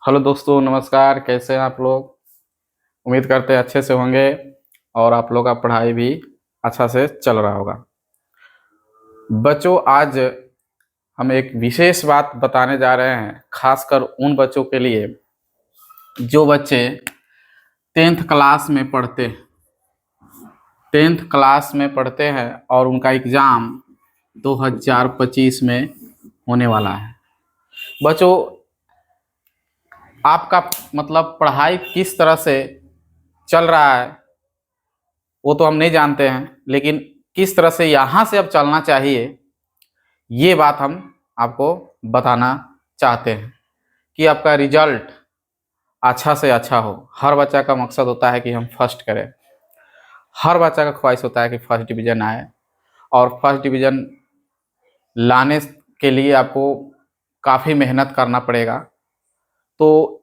Hello दोस्तों, नमस्कार। कैसे हैं आप लोग? उम्मीद करते हैं अच्छे से होंगे और आप लोग का पढ़ाई भी अच्छा से चल रहा होगा। बच्चों, आज हम एक विशेष बात बताने जा रहे हैं, खासकर उन बच्चों के लिए जो बच्चे 10th क्लास में पढ़ते हैं और उनका एग्ज़ाम 2025 में होने वाला है। बच्चों, आपका मतलब पढ़ाई किस तरह से चल रहा है वो तो हम नहीं जानते हैं, लेकिन किस तरह से यहाँ से अब चलना चाहिए ये बात हम आपको बताना चाहते हैं कि आपका रिजल्ट अच्छा से अच्छा हो। हर बच्चा का मकसद होता है कि हम फर्स्ट करें, हर बच्चा का ख्वाहिश होता है कि फर्स्ट डिवीज़न आए, और फर्स्ट डिवीज़न लाने के लिए आपको काफ़ी मेहनत करना पड़ेगा। तो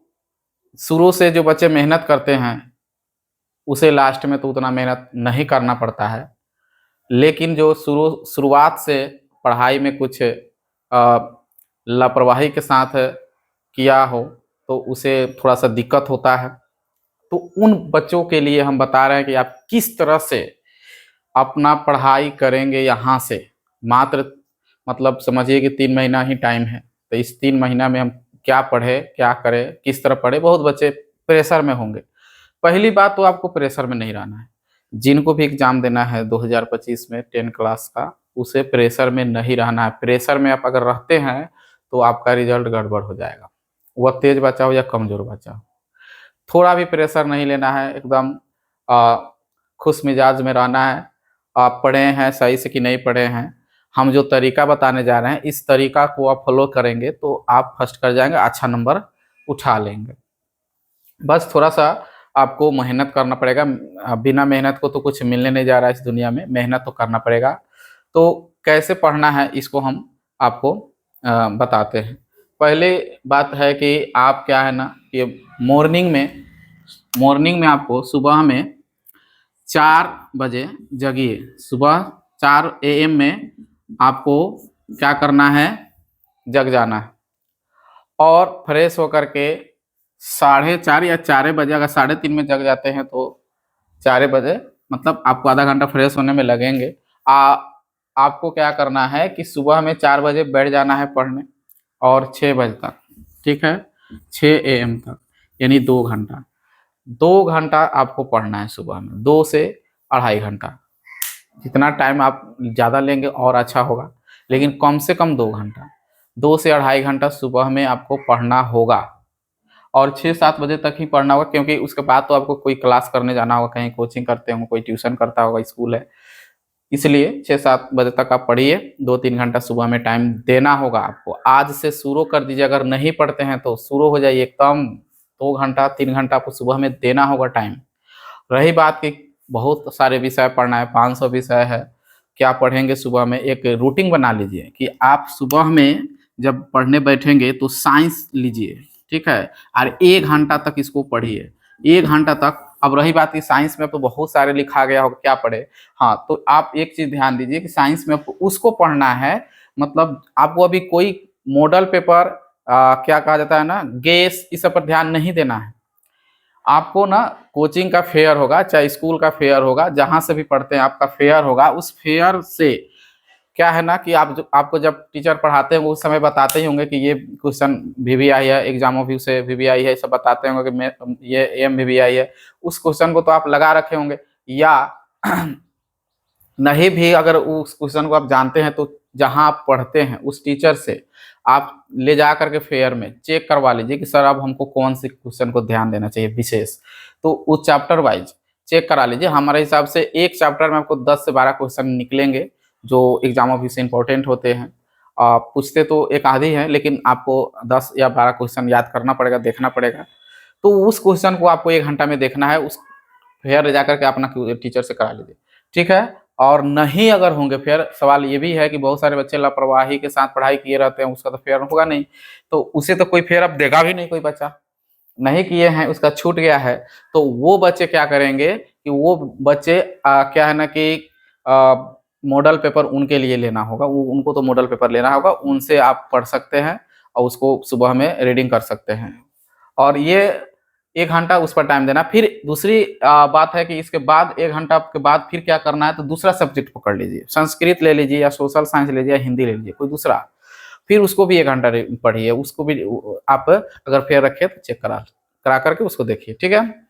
शुरू से जो बच्चे मेहनत करते हैं उसे लास्ट में तो उतना मेहनत नहीं करना पड़ता है, लेकिन जो शुरुआत से पढ़ाई में कुछ लापरवाही के साथ किया हो तो उसे थोड़ा सा दिक्कत होता है। तो उन बच्चों के लिए हम बता रहे हैं कि आप किस तरह से अपना पढ़ाई करेंगे यहाँ से। मात्र मतलब समझिए कि 3 महीना ही टाइम है, तो इस 3 महीना में हम क्या पढ़े, क्या करें, किस तरह पढ़े। बहुत बच्चे प्रेशर में होंगे। पहली बात तो आपको प्रेशर में नहीं रहना है। जिनको भी एग्ज़ाम देना है 2025 में 10 क्लास का, उसे प्रेशर में नहीं रहना है। प्रेशर में आप अगर रहते हैं तो आपका रिजल्ट गड़बड़ हो जाएगा, वह तेज बच्चा हो या कमज़ोर बच्चा हो। थोड़ा भी प्रेशर नहीं लेना है, एकदम खुश मिजाज में रहना है। आप पढ़े हैं सही से कि नहीं पढ़े हैं, हम जो तरीका बताने जा रहे हैं इस तरीका को आप फॉलो करेंगे तो आप फर्स्ट कर जाएंगे, अच्छा नंबर उठा लेंगे। बस थोड़ा सा आपको मेहनत करना पड़ेगा। बिना मेहनत को तो कुछ मिलने नहीं जा रहा है इस दुनिया में, मेहनत तो करना पड़ेगा। तो कैसे पढ़ना है इसको हम आपको बताते हैं। पहले बात है कि आप क्या है ना कि मॉर्निंग में आपको सुबह में 4 बजे जगिए। सुबह 4 AM में आपको क्या करना है, जग जाना है और फ्रेश होकर के 4:30 या 4 बजे, अगर 3:30 में जग जाते हैं तो 4 बजे मतलब आपको आधा घंटा फ्रेश होने में लगेंगे। आपको क्या करना है कि सुबह में 4 बजे बैठ जाना है पढ़ने और 6 बजे तक, ठीक है, 6 AM तक, यानी 2 घंटा। 2 घंटा आपको पढ़ना है सुबह में, 2 से 2.5 घंटा। जितना टाइम आप ज़्यादा लेंगे और अच्छा होगा, लेकिन कम से कम 2 घंटा, 2 से 2.5 घंटा सुबह में आपको पढ़ना होगा। और 6-7 बजे तक ही पढ़ना होगा, क्योंकि उसके बाद तो आपको कोई क्लास करने जाना होगा, कहीं कोचिंग करते होंगे, कोई ट्यूशन करता होगा, स्कूल है। इसलिए 6-7 बजे तक आप पढ़िए। 2-3 घंटा सुबह में टाइम देना होगा आपको। आज से शुरू कर दीजिए, अगर नहीं पढ़ते हैं तो शुरू हो जाइए एकदम। 2 घंटा 3 घंटा आपको सुबह में देना होगा टाइम। रही बात कि बहुत सारे विषय पढ़ना है, 500 विषय है, क्या पढ़ेंगे सुबह में, एक रूटीन बना लीजिए कि आप सुबह में जब पढ़ने बैठेंगे तो साइंस लीजिए, ठीक है, और 1 घंटा तक इसको पढ़िए। 1 घंटा तक। अब रही बात कि साइंस में तो बहुत सारे लिखा गया होगा, क्या पढ़े। हाँ, तो आप एक चीज़ ध्यान दीजिए कि साइंस में आपको उसको पढ़ना है, मतलब आपको अभी कोई मॉडल पेपर, क्या कहा जाता है ना, गेस, इस सब पर ध्यान नहीं देना है। आपको ना कोचिंग का फेयर होगा, चाहे स्कूल का फेयर होगा, जहाँ से भी पढ़ते हैं आपका फेयर होगा। उस फेयर से क्या है ना कि आपको जब टीचर पढ़ाते हैं वो उस समय बताते ही होंगे कि ये क्वेश्चन VVI है, एग्जामों व्यू से VVI है, सब बताते होंगे कि ये AMVVI है। उस क्वेश्चन को तो आप लगा रखे होंगे, या नहीं भी अगर उस क्वेश्चन को आप जानते हैं तो जहाँ आप पढ़ते हैं उस टीचर से आप ले जा करके फेयर में चेक करवा लीजिए कि सर अब हमको कौन से क्वेश्चन को ध्यान देना चाहिए विशेष। तो उस चैप्टर वाइज चेक करा लीजिए। हमारे हिसाब से एक चैप्टर में आपको 10 से 12 क्वेश्चन निकलेंगे जो एग्जाम ऑफिस से इंपॉर्टेंट होते हैं। पूछते तो एक आधी है, लेकिन आपको 10 या 12 क्वेश्चन याद करना पड़ेगा, देखना पड़ेगा। तो उस क्वेश्चन को आपको 1 घंटा में देखना है, उस फेयर ले जाकर के अपना टीचर से करा लीजिए, ठीक है। और नहीं अगर होंगे फेयर, सवाल ये भी है कि बहुत सारे बच्चे लापरवाही के साथ पढ़ाई किए रहते हैं, उसका तो फेयर होगा नहीं, तो उसे तो कोई फेयर अब देगा भी नहीं। कोई बच्चा नहीं किए हैं, उसका छूट गया है, तो वो बच्चे क्या करेंगे कि वो बच्चे क्या है ना कि मॉडल पेपर उनके लिए लेना होगा, उनको तो मॉडल पेपर लेना होगा, उनसे आप पढ़ सकते हैं और उसको सुबह में रीडिंग कर सकते हैं। और ये 1 घंटा उस पर टाइम देना। फिर दूसरी बात है कि इसके बाद 1 घंटा के बाद फिर क्या करना है, तो दूसरा सब्जेक्ट पकड़ लीजिए, संस्कृत ले लीजिए या सोशल साइंस ले लीजिए या हिंदी ले लीजिए, कोई दूसरा। फिर उसको भी 1 घंटा पढ़िए, उसको भी आप अगर फेयर रखे तो चेक करा करा करके उसको देखिए, ठीक है।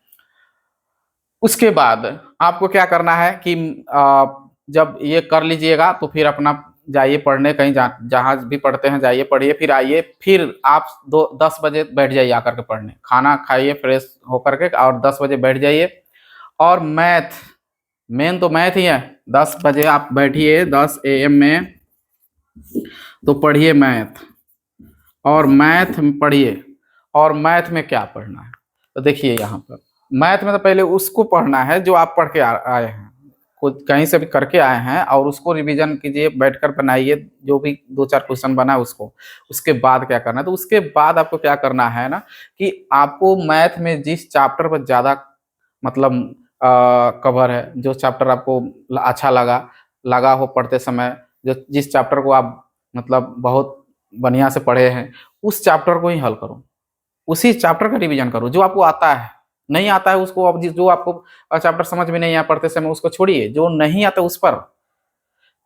उसके बाद आपको क्या करना है कि जब ये कर लीजिएगा तो फिर अपना जाइए पढ़ने, कहीं जहाँ भी पढ़ते हैं जाइए पढ़िए, फिर आइए, फिर आप 10 बजे बैठ जाइए आकर के पढ़ने, खाना खाइए फ्रेश होकर के और 10 बजे बैठ जाइए। और मैथ, मेन तो मैथ ही है। 10 बजे आप बैठिए, 10 AM में तो पढ़िए मैथ, और मैथ में पढ़िए। और मैथ में क्या पढ़ना है, तो देखिए यहाँ पर मैथ में तो पहले उसको पढ़ना है जो आप पढ़ के आए हैं, खुद कहीं से भी करके आए हैं, और उसको रिवीजन कीजिए, बैठकर बनाइए, जो भी 2-4 क्वेश्चन बना उसको। उसके बाद क्या करना है, तो उसके बाद आपको क्या करना है ना, कि आपको मैथ में जिस चैप्टर पर ज़्यादा मतलब कवर है, जो चैप्टर आपको अच्छा लगा हो पढ़ते समय, जो जिस चैप्टर को आप मतलब बहुत बढ़िया से पढ़े हैं, उस चैप्टर को ही हल करो, उसी चैप्टर का रिवीजन करो जो आपको आता है। नहीं आता है उसको, अब जो आपको चैप्टर समझ में नहीं आया पढ़ते समय उसको छोड़िए, जो नहीं आता उस पर,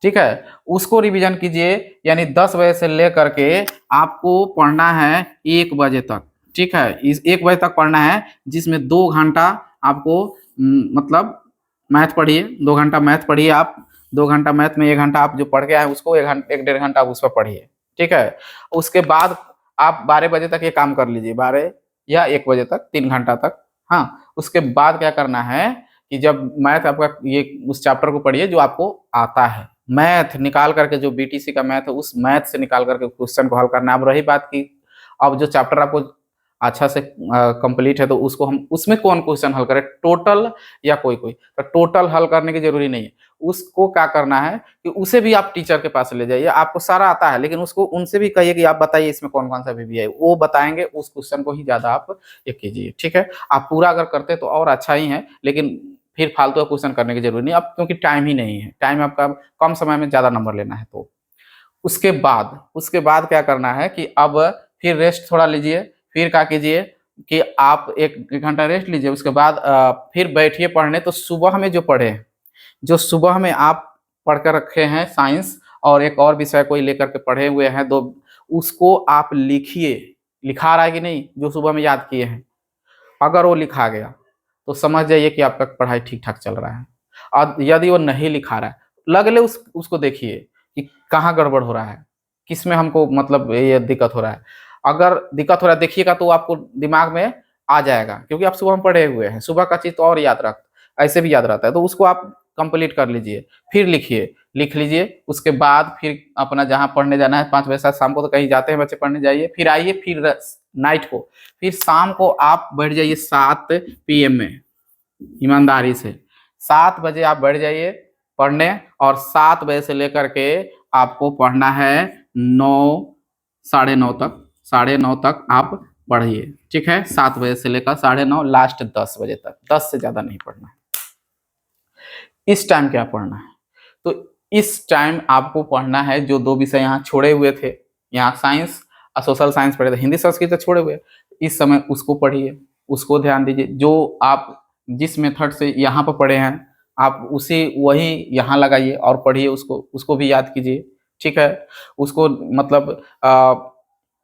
ठीक है, उसको रिवीजन कीजिए। यानी 10 बजे से लेकर के आपको पढ़ना है 1 बजे तक, ठीक है। इस 1 बजे तक पढ़ना है, जिसमें 2 घंटा आपको मतलब मैथ पढ़िए, 2 घंटा मैथ पढ़िए आप, 2 घंटा मैथ में 1 घंटा आप जो पढ़ के आए उसको 1-1.5 घंटा आप उस पर पढ़िए, ठीक है। उसके बाद आप 12 बजे तक ये काम कर लीजिए, 12 या 1 बजे तक, 3 घंटा तक। हाँ, उसके बाद क्या करना है कि जब मैथ आपका ये उस चैप्टर को पढ़िए जो आपको आता है, मैथ निकाल करके, जो BTC का मैथ है उस मैथ से निकाल करके क्वेश्चन को हल करना है। अब रही बात की अब जो चैप्टर आपको अच्छा से कंप्लीट है तो उसको हम उसमें कौन क्वेश्चन हल करें, टोटल या कोई कोई, तो टोटल हल करने की जरूरी नहीं है। उसको क्या करना है कि उसे भी आप टीचर के पास ले जाइए, आपको सारा आता है, लेकिन उसको उनसे भी कहिए कि आप बताइए इसमें कौन कौन सा भी है, वो बताएंगे, उस क्वेश्चन को ही ज्यादा आप ये कीजिए, ठीक है। आप पूरा अगर करते तो और अच्छा ही है, लेकिन फिर फालतू का क्वेश्चन करने की जरूरी नहीं अब, क्योंकि टाइम ही नहीं है, टाइम आपका कम समय में ज्यादा नंबर लेना है। तो उसके बाद क्या करना है कि अब फिर रेस्ट थोड़ा लीजिए, फिर क्या कीजिए कि आप 1 घंटा रेस्ट लीजिए, उसके बाद फिर बैठिए पढ़ने। तो सुबह में जो पढ़े, जो सुबह में आप पढ़ कर रखे हैं साइंस और एक और विषय कोई लेकर के पढ़े हुए हैं, तो उसको आप लिखिए, लिखा रहा है कि नहीं जो सुबह में याद किए हैं। अगर वो लिखा गया तो समझ जाइए कि आपका पढ़ाई ठीक ठाक चल रहा है, और यदि वो नहीं लिखा रहा है, लगले उसको देखिए कि कहाँ गड़बड़ हो रहा है, किसमें हमको मतलब ये दिक्कत हो रहा है। अगर दिक्कत हो रहा है देखिएगा तो आपको दिमाग में आ जाएगा, क्योंकि आप सुबह में पढ़े हुए हैं, सुबह का चीज़ तो और याद रख ऐसे भी याद रहता है, तो उसको आप कंप्लीट कर लीजिए, फिर लिखिए, लिख लीजिए। उसके बाद फिर अपना जहाँ पढ़ने जाना है 5 बजे से शाम को, तो कहीं जाते हैं बच्चे पढ़ने, जाइए, फिर आइए, फिर नाइट को, फिर शाम को आप बैठ जाइए 7 PM में, ईमानदारी से 7 बजे आप बैठ जाइए पढ़ने, और 7 बजे से लेकर के आपको पढ़ना है 9, 9:30 तक, 9:30 तक आप पढ़िए, ठीक है। 7 बजे से लेकर 9:30, लास्ट 10 बजे तक, 10 से ज्यादा नहीं पढ़ना है। इस टाइम क्या पढ़ना है, तो इस टाइम आपको पढ़ना है जो 2 विषय यहाँ छोड़े हुए थे, यहाँ साइंस और सोशल साइंस पढ़े थे, हिंदी संस्कृत तो छोड़े हुए, इस समय उसको पढ़िए, उसको ध्यान दीजिए। जो आप जिस मेथड से यहाँ पर पढ़े हैं आप उसी वही यहाँ लगाइए और पढ़िए, उसको भी याद कीजिए, ठीक है। उसको मतलब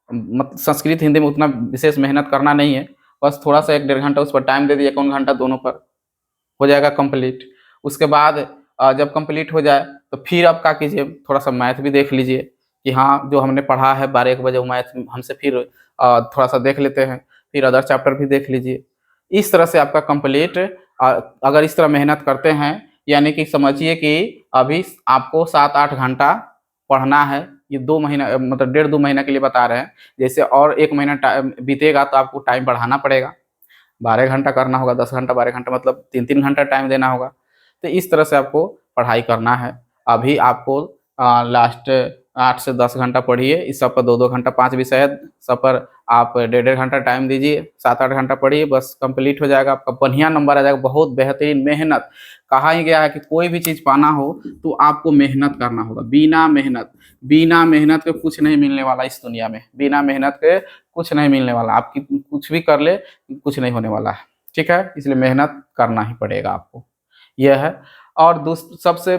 संस्कृत हिंदी में उतना विशेष मेहनत करना नहीं है, बस थोड़ा सा 1-1.5 घंटा उस पर टाइम दे दिए, 1 घंटा दोनों पर हो जाएगा कंप्लीट। उसके बाद जब कंप्लीट हो जाए तो फिर आप क्या कीजिए, थोड़ा सा मैथ भी देख लीजिए कि हाँ जो हमने पढ़ा है 12-1 बजे वो मैथ हमसे फिर थोड़ा सा देख लेते हैं, फिर अदर चैप्टर भी देख लीजिए। इस तरह से आपका कंप्लीट, अगर इस तरह मेहनत करते हैं, यानी कि समझिए कि अभी आपको 7-8 घंटा पढ़ना है, ये 2 महीना मतलब 1.5-2 महीना के लिए बता रहे हैं। जैसे और 1 महीना बीतेगा तो आपको टाइम बढ़ाना पड़ेगा, 12 घंटा करना होगा, 10 घंटा 12 घंटा मतलब 3-3 घंटा टाइम देना होगा। तो इस तरह से आपको पढ़ाई करना है। अभी आपको लास्ट 8 से 10 घंटा पढ़िए, इस सब पर 2-2 घंटा, 5 विषय है, सब पर आप 1.5 घंटा टाइम दीजिए, 7-8 घंटा पढ़िए, बस कंप्लीट हो जाएगा आपका, बढ़िया नंबर आ जाएगा। बहुत बेहतरीन मेहनत, कहा ही गया है कि कोई भी चीज़ पाना हो तो आपको मेहनत करना होगा। बिना मेहनत के कुछ नहीं मिलने वाला इस दुनिया में, बिना मेहनत के कुछ नहीं मिलने वाला। आप कुछ भी कर ले, कुछ नहीं होने वाला है, ठीक है। इसलिए मेहनत करना ही पड़ेगा आपको, यह है। और सबसे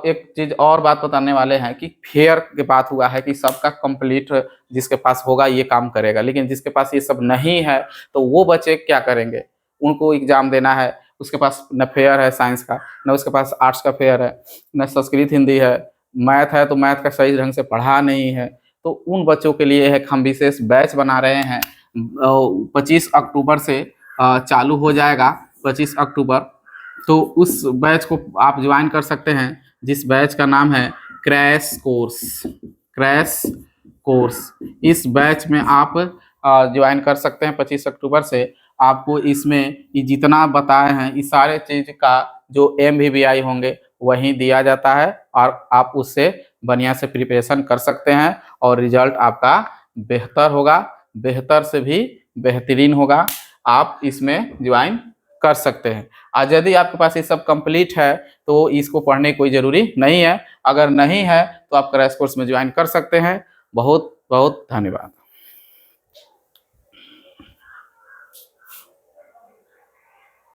एक चीज़ और बात बताने वाले हैं कि फेयर की बात हुआ है कि सबका कंप्लीट जिसके पास होगा ये काम करेगा, लेकिन जिसके पास ये सब नहीं है तो वो बच्चे क्या करेंगे? उनको एग्जाम देना है, उसके पास न फेयर है साइंस का, न उसके पास आर्ट्स का फेयर है, न संस्कृत हिंदी है, मैथ है तो मैथ का सही ढंग से पढ़ा नहीं है। तो उन बच्चों के लिए एक हम विशेष बैच बना रहे हैं। 25 अक्टूबर से चालू हो जाएगा, 25 अक्टूबर। तो उस बैच को आप ज्वाइन कर सकते हैं, जिस बैच का नाम है क्रैश कोर्स। इस बैच में आप ज्वाइन कर सकते हैं 25 अक्टूबर से। आपको इसमें ये जितना बताए हैं इस सारे चीज़ का जो MVVI होंगे वही दिया जाता है, और आप उससे बढ़िया से प्रिपरेशन कर सकते हैं और रिजल्ट आपका बेहतर होगा, बेहतर से भी बेहतरीन होगा। आप इसमें ज्वाइन कर सकते हैं। आज यदि आपके पास ये सब कंप्लीट है तो इसको पढ़ने की कोई ज़रूरी नहीं है। अगर नहीं है तो आप क्रैश कोर्स में ज्वाइन कर सकते हैं। बहुत बहुत धन्यवाद।